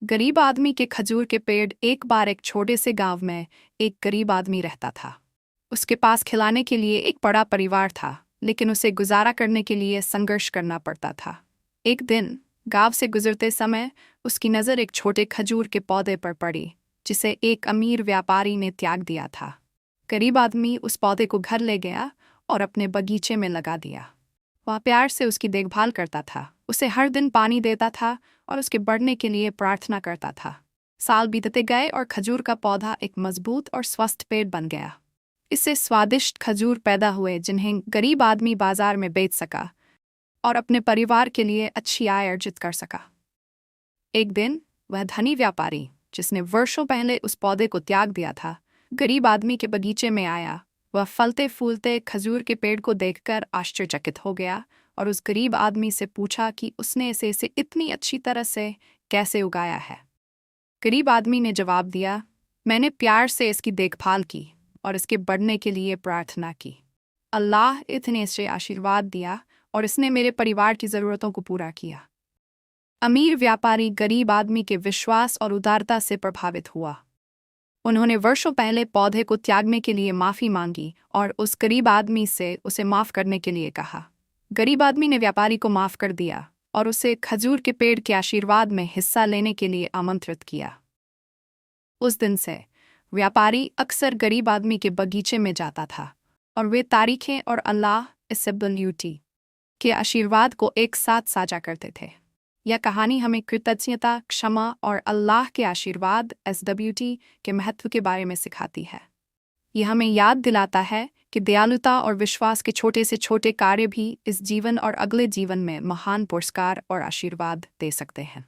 गरीब आदमी के खजूर के पेड़। एक बार एक छोटे से गांव में एक गरीब आदमी रहता था। उसके पास खिलाने के लिए एक बड़ा परिवार था, लेकिन उसे गुजारा करने के लिए संघर्ष करना पड़ता था। एक दिन गांव से गुजरते समय उसकी नज़र एक छोटे खजूर के पौधे पर पड़ी, जिसे एक अमीर व्यापारी ने त्याग दिया था। गरीब आदमी उस पौधे को घर ले गया और अपने बगीचे में लगा दिया। वह प्यार से उसकी देखभाल करता था, उसे हर दिन पानी देता था और उसके बढ़ने के लिए प्रार्थना करता था। साल बीतते गए और खजूर का पौधा एक मजबूत और स्वस्थ पेड़ बन गया। इससे स्वादिष्ट खजूर पैदा हुए, जिन्हें गरीब आदमी बाजार में बेच सका और अपने परिवार के लिए अच्छी आय अर्जित कर सका। एक दिन वह धनी व्यापारी, जिसने वर्षों पहले उस पौधे को त्याग दिया था, गरीब आदमी के बगीचे में आया। वह फलते फूलते खजूर के पेड़ को देखकर आश्चर्यचकित हो गया और उस गरीब आदमी से पूछा कि उसने इसे इतनी अच्छी तरह से कैसे उगाया है। गरीब आदमी ने जवाब दिया, मैंने प्यार से इसकी देखभाल की और इसके बढ़ने के लिए प्रार्थना की। अल्लाह इतने इसे आशीर्वाद दिया और इसने मेरे परिवार की ज़रूरतों को पूरा किया। अमीर व्यापारी गरीब आदमी के विश्वास और उदारता से प्रभावित हुआ। उन्होंने वर्षों पहले पौधे को त्यागने के लिए माफ़ी मांगी और उस गरीब आदमी से उसे माफ़ करने के लिए कहा। गरीब आदमी ने व्यापारी को माफ़ कर दिया और उसे खजूर के पेड़ के आशीर्वाद में हिस्सा लेने के लिए आमंत्रित किया। उस दिन से व्यापारी अक्सर गरीब आदमी के बगीचे में जाता था और वे तारीखें और अल्लाह SWT के आशीर्वाद को एक साथ साझा करते थे। यह कहानी हमें कृतज्ञता, क्षमा और अल्लाह के आशीर्वाद SWT के महत्व के बारे में सिखाती है। यह हमें याद दिलाता है कि दयालुता और विश्वास के छोटे से छोटे कार्य भी इस जीवन और अगले जीवन में महान पुरस्कार और आशीर्वाद दे सकते हैं।